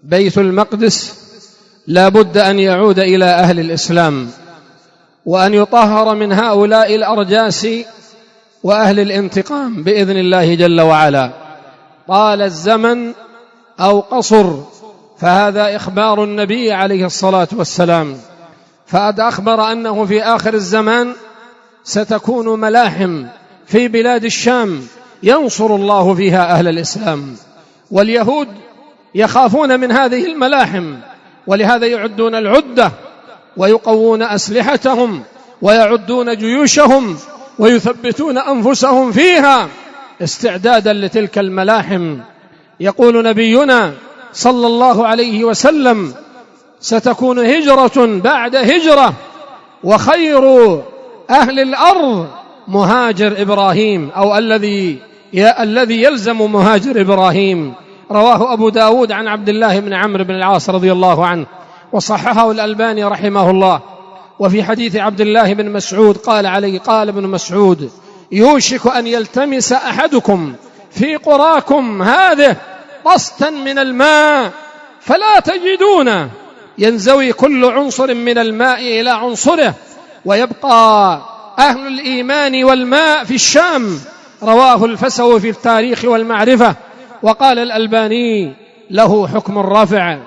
بيت المقدس لا بد أن يعود إلى أهل الإسلام، وأن يطهر من هؤلاء الأرجاس وأهل الانتقام بإذن الله جل وعلا. طال الزمن أو قصر، فهذا إخبار النبي عليه الصلاة والسلام، فقد أخبر أنه في آخر الزمان ستكون ملاحم في بلاد الشام ينصر الله فيها أهل الإسلام، واليهود يخافون من هذه الملاحم، ولهذا يعدون العدة ويقوون أسلحتهم ويعدون جيوشهم ويثبتون أنفسهم فيها استعدادا لتلك الملاحم. يقول نبينا صلى الله عليه وسلم: ستكون هجرة بعد هجرة، وخير أهل الأرض مهاجر إبراهيم، أو الذي يلزم مهاجر إبراهيم. رواه أبو داود عن عبد الله بن عمرو بن العاص رضي الله عنه، وصححه الألباني رحمه الله. وفي حديث عبد الله بن مسعود قال ابن مسعود: يوشك أن يلتمس أحدكم في قراكم هذه طستا من الماء فلا تجدونه، ينزوي كل عنصر من الماء إلى عنصره، ويبقى أهل الإيمان والماء في الشام. رواه الفسوي في التاريخ والمعرفة، وقال الألباني له حكم الرفع.